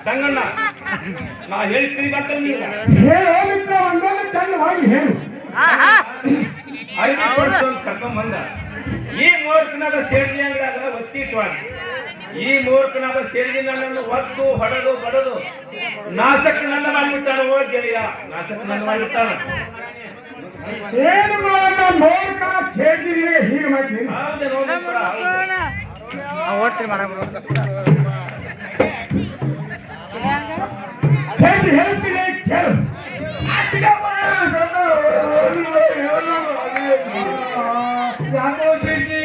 ಸಂಗಣ್ಣ ನಾ ಹೇಳ್ತೀನಿ ಬರ್ತಾರೆ ನೀವು ಹೇಳಿದ್ರೆ ಒಂದೊಂದು ಚಂದವಾಗಿ ಹೇಳು. ಕರ್ಕೊಂಡ್ ಬಂದ ಈ ಮೂರ್ಖನಾದ ಸೇರಿಗೆ ಅಂಗಡಿಯಾಗ ಒತ್ತಿ ಇಟ್ಟವಾಗ ಈ ಮೂರ್ಖನಾದ ಸೇರಿಗೆ ನನ್ನನ್ನು ಒದ್ದು ಹೊಡೆದು ಬಡದು ನಾಶಕ್ಕೆ ನನ್ನ ಮಾಡಿಬಿಟ್ಟಾನ. ಹೋಗಿ ಗೆಳೆಯ ನಾಶಕ್ಕೆ ನನ್ನ ಮಾಡಿಬಿಟ್ಟಾನ. ಏನು ಮಾಡೋಣ ಮೂರ್ಖ ಸೇರಿಗೆ ಹೀಗೆ ಮಾಡಿ ಹೌದು ಓದ್ತೀರಿ ಮೇಡಮ್ ಹೇಳ್ತೀನಿ ಕೇಳು. ಯಾಕೋ ಸೇರಿ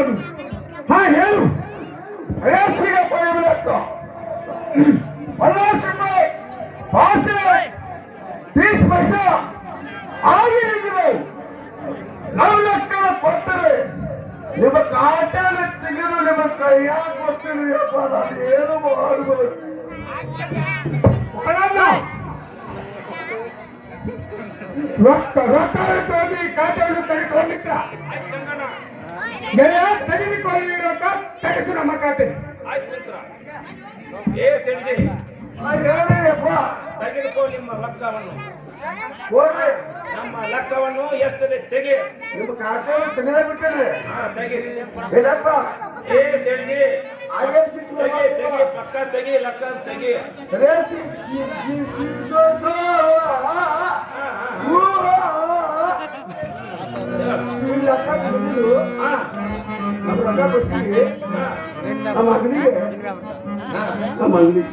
ಯಾವುದು? ಹಾ ಹೇಳು. ರೇಸಿಗೆ ಪಡೆಯಬೇಕು ಅಲ್ಲ ಭಾಷೆ 30 ಪೈಸೆ ಆಗಿರಿಗಳು ನಾವು ಲೆಕ್ಕ ಕೊಟ್ಟರೆ ನಿಮ್ಮ ಕಾಟನ ತೆಗೆದು ನಿಮ್ಮ ಕೈಯಾಗ ಕೊಡ್ತೀವಿ ಅಪ್ಪ. ನಾನು ಏನು ಮಾಡಬಹುದು? ರೊಕ್ಕ ರೊಕ್ಕ ತೋರಿ ಖಾತೆಯನ್ನು ತೆಗೆದುಕೊಂಡಿದ್ರ ಗೆಳೆಯ ತೆಗೆದುಕೊಳ್ಳಿ. ರೊಕ್ಕ ತೆಗೆಸು ನಮ್ಮ ಖಾತೆ. ಆಯ್ತು ಮಿತ್ರ. ಏ ಸೇಡ್ಜಿ, ಹೇಳಿಯಪ್ಪ ತೆಗೆದುಕೋ ನಿಮ್ಮ ಲೆಕ್ಕವನ್ನು. ಹೋಗಿ ನಮ್ಮ ಲೆಕ್ಕವನ್ನು ಎಷ್ಟದೆ ತೆಗೆ. ನಿಮ್ಮ ಖಾತೆಯನ್ನು ತೆಗೆದೇ ಬಿಟ್ಟರೆ ತೆಗಿ. ಏನಪ್ಪ ಏ ಸೇಡ್ಜಿ, ತೆಗಿ ತೆಗಿ, ಪಕ್ಕ ತೆಗಿ, ಲೆಕ್ಕ ತೆಗಿ. ರೇಸಿ ಲೆಕ್ಕ ತೆಗೆದು ಹಾ, ನಮ್ಮ ರೊಕ್ಕ ಕೊಡ್ತೀವಿ. ಹಾ, ನಮ್ಮ ಮಗನಿಗೆ ಹಾ, ನಮ್ಮ ಅಂಗಡಿ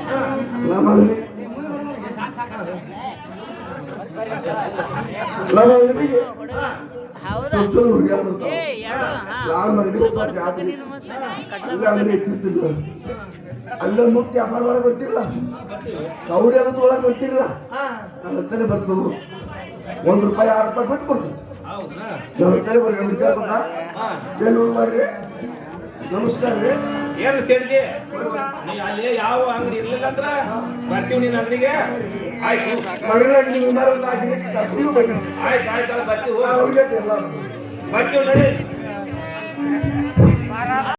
ಹಾ. ನಮ್ಮ ಅಂಗಡಿ ನಮ್ಮ ಅಂಗಡಿಗೆ ಹೌದಾ ಸುತ್ತಲೂ ಹುಡುಗಿಯರು ಬರ್ತಾರೆ. ಏ ಎರಡು ಹಾ ಯಾವ ಅಂಗಡಿ ಜಾತ್ರೆ ನೀನು ಮತ್ತೆ ಅಲ್ಲ ಅಂಗಡಿ ಹೆಚ್ಚಿರ್ತಿದ್ರು. ಅಲ್ಲ ಮುಖ್ಯ ವ್ಯಾಪಾರ ಒಳಗೆ ಗೊತ್ತಿಲ್ಲ, ಕೌಡಿ ಅನ್ನೋದು ಒಳಗೆ ಗೊತ್ತಿಲ್ಲ. ನನ್ನ ಹತ್ತನೇ ಬರ್ತದೆ ₹1 ₹6 ಬಿಟ್ಟು ಕೊಡ್ತೀನಿ. ಹೌದಾ? ನನ್ನ ಹತ್ತನೇ ಬರ್ರಿ ವಿಚಾರ ಗೊತ್ತಾ? ಹಾ. ಏನು ಮಾಡ್ರಿ? ನಮಸ್ಕಾರ ರೀ. ಏನು ಸೇಡ್ಜಿ, ನೀ ಅಲ್ಲಿ ಯಾವ ಅಂಗಡಿ ಇರ್ಲಿಲ್ಲ ಅಂದ್ರ ಬರ್ತೀವಿ ನಿನ್ನ ಅಂಗಡಿಗೆ. ಆಯ್ತು ಮಗಳಾಗ ನೀವು ಮಾರಲ್ಲ, ಕರ್ಕೊಂಡು ಬನ್ನಿ. ಆಯ್ತು ಆಯ್ತು, ಬರ್ತೀವಿ ಅವ್ರಿಗೆ ಎಲ್ಲ ಬರ್ತೀವಿ ನಡಿ.